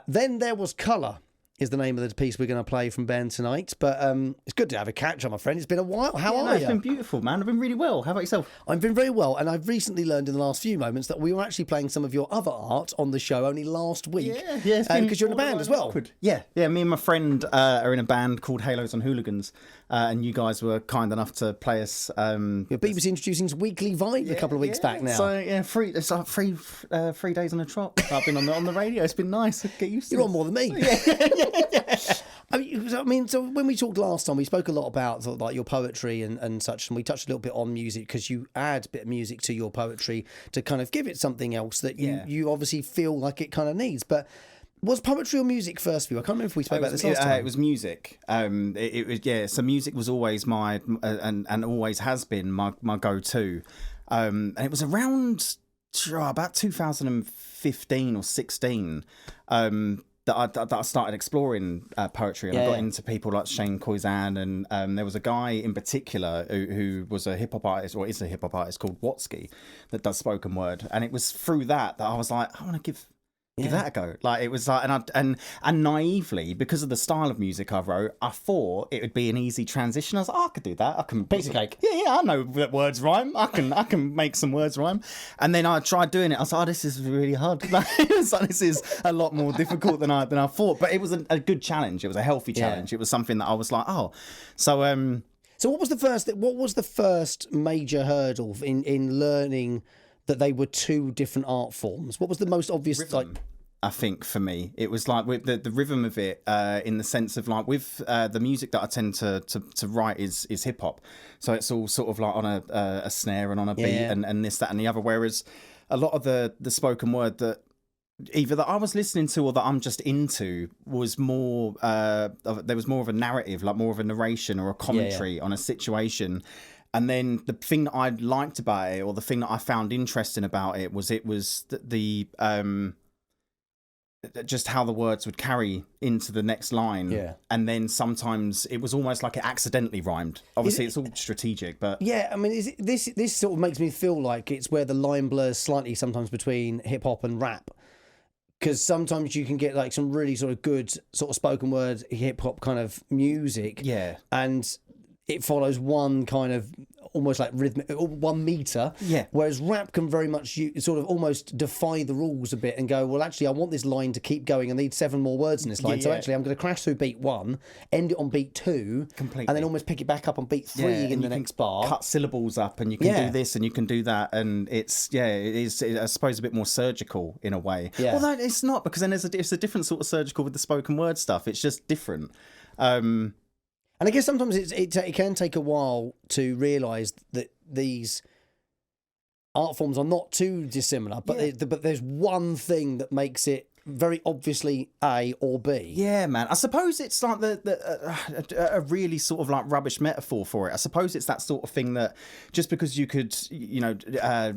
Then There Was Colour is the name of the piece we're going to play from Ben tonight. But it's good to have a catch up, my friend. It's been a while. How are you? It's been beautiful, man. I've been really well. How about yourself? I've been very well, and I've recently learned in the last few moments that we were actually playing some of your other art on the show only last week. Yeah. Because you're in a band as well. Awkward. Yeah. Me and my friend are in a band called Halos on Hooligans, and you guys were kind enough to play us. Your BBC Introducing's Weekly Vibe a couple of weeks back now. So it's like 3 days on a trot. I've been on the radio. It's been nice. Get used to You're it. on more than me. Yeah. I mean, so when we talked last time, we spoke a lot about sort of like your poetry and such, and we touched a little bit on music because you add a bit of music to your poetry to kind of give it something else that you obviously feel like it kind of needs. But was poetry or music first for you? I can't remember if we spoke about this last time. It was music. It was So music was always my and always has been my go-to. And it was around about 2015 or 16. That I started exploring poetry, and I got into people like Shane Koizan, and there was a guy in particular who was a hip hop artist, or is a hip hop artist, called Watsky, that does spoken word, and it was through that I was like, I want to give that a go. Like, it was like, and naively, because of the style of music I wrote, I thought it would be an easy transition. I was like, I could do that. I can piece of cake. Yeah, I know that words rhyme. I can make some words rhyme. And then I tried doing it. I was like, this is really hard. Like, this is a lot more difficult than I thought. But it was a good challenge. It was a healthy challenge. It was something that I was like, So what was the first major hurdle in learning that they were two different art forms? What was the most obvious rhythm, I think, for me? It was like with the rhythm of it, in the sense of like with the music that I tend to write is hip hop, so it's all sort of like on a snare and on a beat and this, that and the other, whereas a lot of the spoken word that either that I was listening to or that I'm just into was more there was more of a narrative, like more of a narration or a commentary on a situation. And then the thing that I liked about it, or the thing that I found interesting about it, was the just how the words would carry into the next line. Yeah. And then sometimes it was almost like it accidentally rhymed. Obviously, it's all strategic, but I mean, this sort of makes me feel like it's where the line blurs slightly sometimes between hip hop and rap. Because sometimes you can get like some really sort of good sort of spoken word hip hop kind of music. Yeah. And it follows one kind of almost like rhythm, 1 meter. Yeah. Whereas rap can very much sort of almost defy the rules a bit and go, well, actually, I want this line to keep going. I need 7 more words in this line. So actually, I'm going to crash through beat 1, end it on beat 2, completely, and then almost pick it back up on beat 3 in the next bar. Cut syllables up, and you can do this and you can do that, and it is, I suppose, a bit more surgical in a way. Yeah. Although it's not, because then it's a different sort of surgical with the spoken word stuff. It's just different. And I guess sometimes it can take a while to realise that these art forms are not too dissimilar, but there's one thing that makes it very obviously A or B. Yeah, man. I suppose it's like a really sort of like rubbish metaphor for it. I suppose it's that sort of thing that just because you could,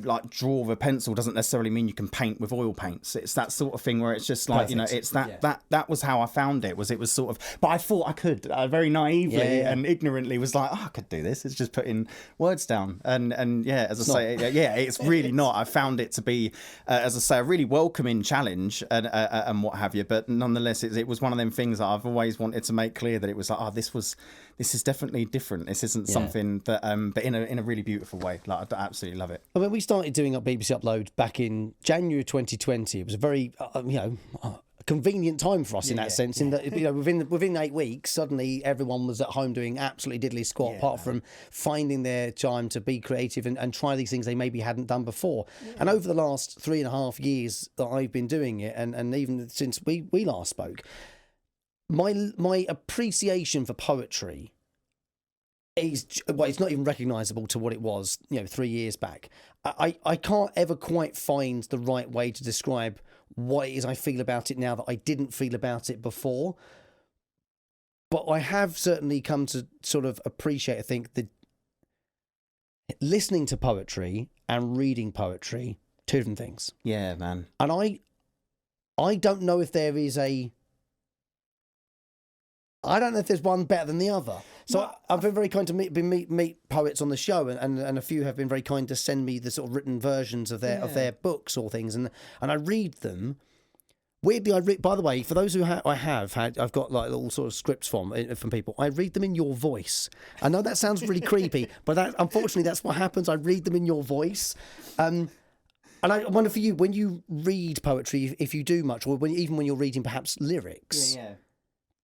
like draw with a pencil doesn't necessarily mean you can paint with oil paints. It's that sort of thing where it's just like, it's that was how I found it. Was sort of, but I thought I could, very naively and ignorantly was like, I could do this. It's just putting words down. And as I say, it's really not. I found it to be, as I say, a really welcoming challenge and what have you, but nonetheless it was one of them things that I've always wanted to make clear, that it was like, this is definitely different. This isn't something that but in a really beautiful way. Like, I absolutely love it. I mean, we started doing up BBC Upload back in January 2020. It was a very convenient time for us in that sense, in that within 8 weeks suddenly everyone was at home doing absolutely diddly squat, apart from finding their time to be creative and try these things they maybe hadn't done before. And over the last 3.5 years that I've been doing it, and even since we last spoke, my appreciation for poetry is, well, it's not even recognisable to what it was 3 years back. I can't ever quite find the right way to describe what it is I feel about it now that I didn't feel about it before. But I have certainly come to sort of appreciate, I think, the listening to poetry and reading poetry, two different things. Yeah, man. And I don't know if there is I don't know if there's one better than the other. So I've been very kind to meet poets on the show, and a few have been very kind to send me the sort of written versions of their books or things, and I read them. Weirdly, by the way, for those who I've got like all sort of scripts from people. I read them in your voice. I know that sounds really creepy, but unfortunately that's what happens. I read them in your voice. And I wonder for you, when you read poetry, if you do much, or even when you're reading perhaps lyrics. Yeah.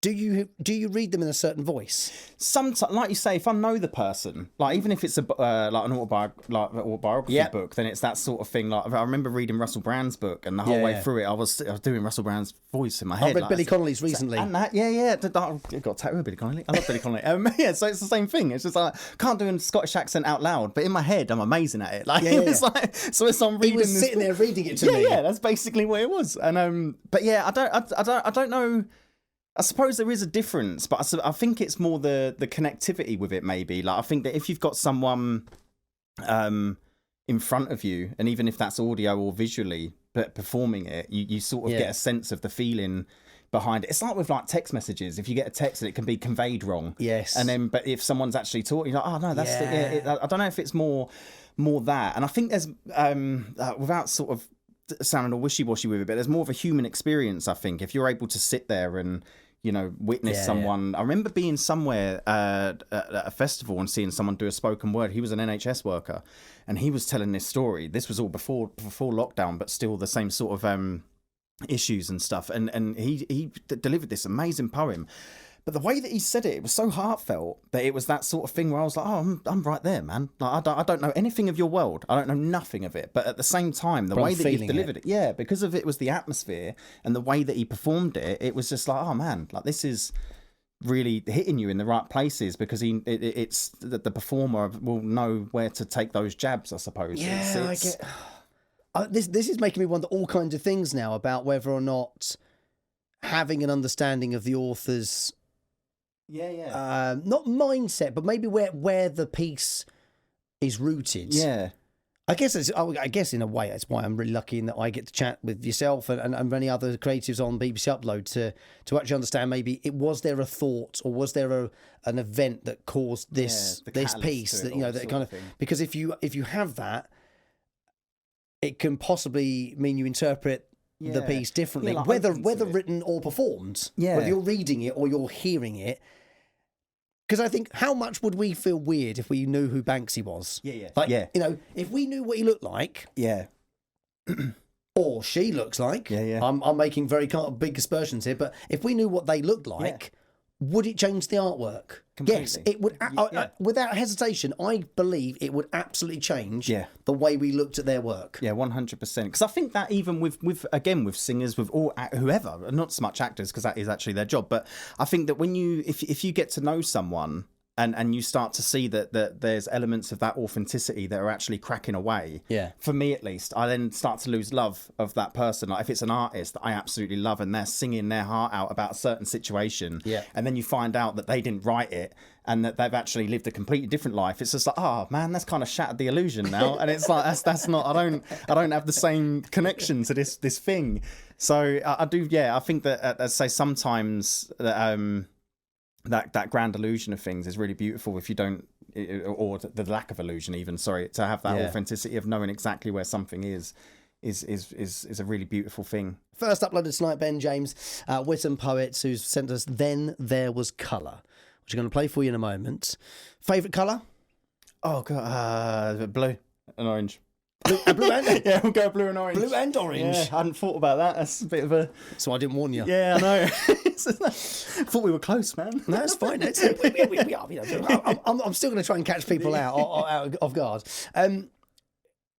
Do you read them in a certain voice? Sometimes, like you say, if I know the person, like even if it's a like an autobiography book, then it's that sort of thing. Like I remember reading Russell Brand's book, and the whole way through it, I was doing Russell Brand's voice in my head. I read Billy Connolly's recently, and that, I've got a tattoo with Billy Connolly. I love Billy Connolly. So it's the same thing. It's just like can't do a Scottish accent out loud, but in my head, I'm amazing at it. Like it's like so as I'm reading, he was sitting there reading it to me. Yeah, that's basically what it was. And but yeah, I don't know. I suppose there is a difference, but I think it's more the connectivity with it, maybe. Like, I think that if you've got someone in front of you, and even if that's audio or visually, but performing it, you sort of get a sense of the feeling behind it. It's like with like text messages. If you get a text and it can be conveyed wrong. Yes. And then, but if someone's actually talking, you're like, oh no, that's I don't know if it's more that. And I think there's, without sort of sounding all wishy-washy with it, but there's more of a human experience, I think, if you're able to sit there and witness someone. I remember being somewhere at a festival and seeing someone do a spoken word. He was an NHS worker, and he was telling this story. This was all before lockdown, but still the same sort of issues and stuff. And he delivered this amazing poem. But the way that he said it was so heartfelt that it was that sort of thing where I was like, oh, I'm right there, man. Like, I don't know anything of your world. I don't know nothing of it. But at the same time, the way that he delivered it, because of it was the atmosphere and the way that he performed it, it was just like, oh, man, like this is really hitting you in the right places because it's that the performer will know where to take those jabs, I suppose. Yeah, I get... This is making me wonder all kinds of things now about whether or not having an understanding of the author's not mindset, but maybe where the piece is rooted. Yeah. I guess in a way that's why I'm really lucky in that I get to chat with yourself and many other creatives on BBC Upload to actually understand maybe was there a thought or was there an event that caused this piece that that kind of because if you have that, it can possibly mean you interpret the piece differently, like whether written or performed. Whether you're reading it or you're hearing it. Because I think, how much would we feel weird if we knew who Banksy was? If we knew what he looked like, or she looks like, I'm making very big aspersions here, but if we knew what they looked like, would it change the artwork? Completely. Yes, it would. Without hesitation, I believe it would absolutely change the way we looked at their work. Yeah, 100%. Because I think that even with singers, with all whoever, not so much actors, because that is actually their job, but I think that when if you get to know someone and you start to see that there's elements of that authenticity that are actually cracking away. Yeah. For me, at least, I then start to lose love of that person. Like if it's an artist that I absolutely love and they're singing their heart out about a certain situation, and then you find out that they didn't write it and that they've actually lived a completely different life, it's just like, oh man, that's kind of shattered the illusion now. And it's like that's not. I don't have the same connection to this thing. So I do. Yeah, I think that I'd say sometimes that. That grand illusion of things is really beautiful if you don't, or the lack of illusion even, to have that authenticity of knowing exactly where something is a really beautiful thing. First uploaded tonight, Ben James, Witten Poets, who's sent us Then There Was Colour, which I'm going to play for you in a moment. Favourite colour? Oh, God, blue and orange. Blue and yeah, we'll go blue and orange. Blue and orange. Yeah, I hadn't thought about that. That's a bit of a. So I didn't warn you. Yeah, I know. Thought we were close, man. No, that's fine. We are. I'm still going to try and catch people out of guard.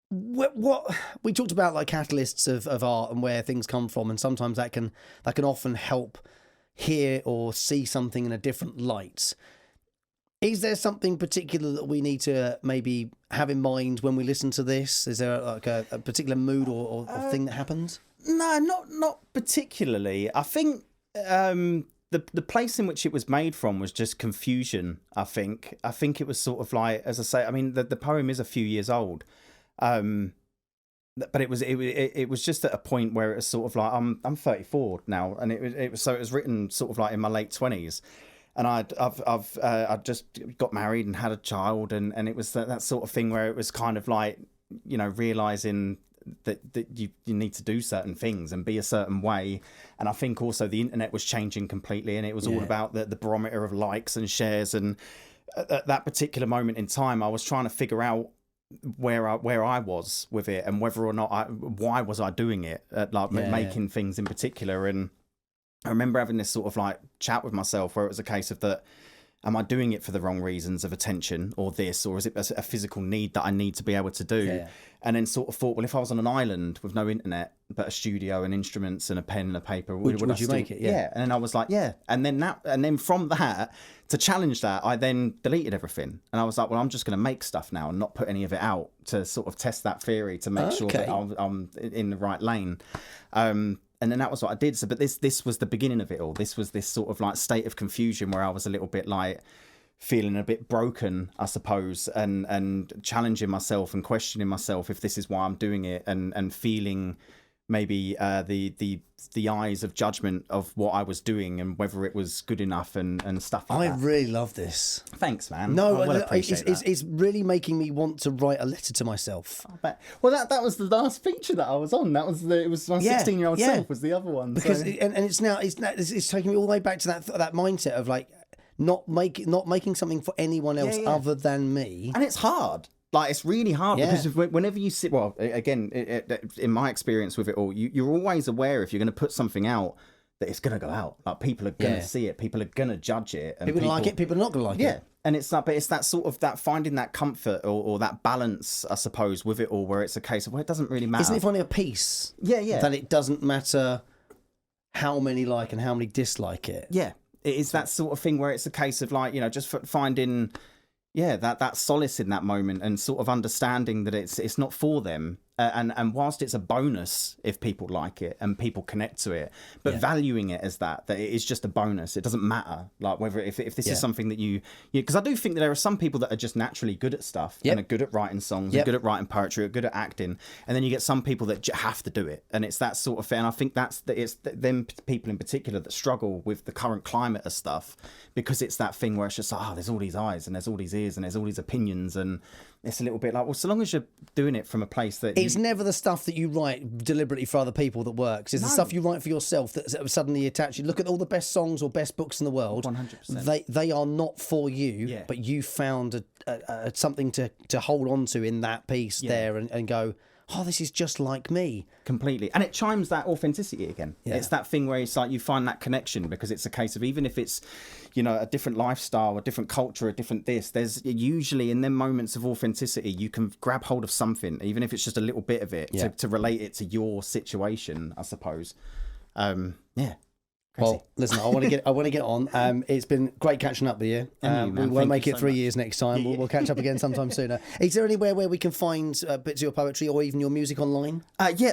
What we talked about, like catalysts of art and where things come from, and sometimes that can often help hear or see something in a different light. Is there something particular that we need to maybe have in mind when we listen to this? Is there like a particular mood or thing that happens? No, not particularly. I think the place in which it was made from was just confusion. I think it was sort of like, as I say, I mean, the poem is a few years old, but it was just at a point where it was sort of like I'm 34 now, and it was written sort of like in my late 20s. And I'd just got married and had a child, and it was that sort of thing where it was kind of like, realising you need to do certain things and be a certain way. And I think also the internet was changing completely, and it was all about the barometer of likes and shares. And at that particular moment in time, I was trying to figure out where I was with it, and whether or not why was I doing it, making things in particular. And I remember having this sort of like chat with myself where it was a case of that, am I doing it for the wrong reasons of attention or this, or is it a physical need that I need to be able to do? Yeah. And then sort of thought, well, if I was on an island with no internet, but a studio and instruments and a pen and a paper, would you make it? Yeah. And then I was like, yeah. And then from that, to challenge that, I then deleted everything. And I was like, well, I'm just going to make stuff now and not put any of it out, to sort of test that theory, to make sure that I'm in the right lane. And then that was what I did. So, but this was the beginning of it all. This was this sort of like state of confusion where I was a little bit like feeling a bit broken, I suppose, and challenging myself and questioning myself if this is why I'm doing it, and feeling maybe the eyes of judgment of what I was doing and whether it was good enough and stuff like that. I really love this. Thanks, man. No, it's really making me want to write a letter to myself. I bet. Well, that was the last feature that I was on. It was my 16-year-old self was the other one. Because it's taking me all the way back to that mindset of like not making something for anyone else other than me. And it's hard. Like, it's really hard because whenever you sit, well, again, in my experience with it all, you're always aware if you're going to put something out that it's going to go out. Like, people are going to see it, people are going to judge it, and people like it, people are not going to like it. Yeah, and it's that sort of that finding that comfort or that balance, I suppose, with it all, where it's a case of, well, it doesn't really matter. Isn't it finding a peace? Yeah. That it doesn't matter how many like and how many dislike it. Yeah, it is that sort of thing where it's a case of like, just finding. Yeah, that solace in that moment, and sort of understanding that it's not for them, and whilst it's a bonus if people like it and people connect to it, but valuing it as that it is just a bonus. It doesn't matter like whether if this is something that you because I do think that there are some people that are just naturally good at stuff and are good at writing songs, are good at writing poetry, are good at acting, and then you get some people that have to do it, and it's that sort of thing. And I think it's them people in particular that struggle with the current climate of stuff, because it's that thing where it's just there's all these eyes and there's all these ears and there's all these opinions, and it's a little bit like, well, so long as you're doing it from a place that it's never the stuff that you write deliberately for other people that works. It's the stuff you write for yourself that suddenly attach you. Look at all the best songs or best books in the world. 100%. They are not for you, but you found something to hold on to in that piece there, and go, oh, this is just like me. Completely. And it chimes that authenticity again. Yeah. It's that thing where it's like you find that connection, because it's a case of, even if it's, a different lifestyle, a different culture, a different this, there's usually in them moments of authenticity, you can grab hold of something, even if it's just a little bit of it, to relate it to your situation, I suppose. Crazy. Well, listen, I want to get on. It's been great catching up with you. We won't make it 3 years next time. We'll catch up again sometime sooner. Is there anywhere where we can find bits of your poetry or even your music online?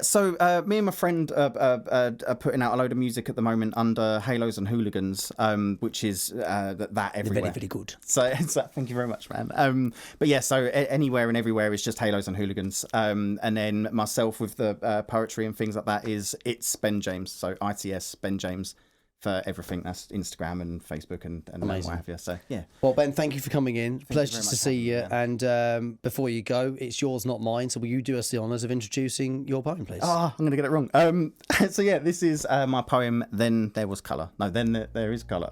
So me and my friend are putting out a load of music at the moment under Halos and Hooligans, which is that everywhere. Very, very good. So thank you very much, man. But yeah, so anywhere and everywhere is just Halos and Hooligans. And then myself with the poetry and things like that it's Ben James. So ITS Ben James. For everything, that's Instagram and Facebook and what have you. So yeah. Well, Ben, thank you for coming in. Pleasure to see you. And before you go, it's yours, not mine. So will you do us the honours of introducing your poem, please? I'm going to get it wrong. So yeah, this is my poem. Then There Was Colour. No, Then There Is Colour.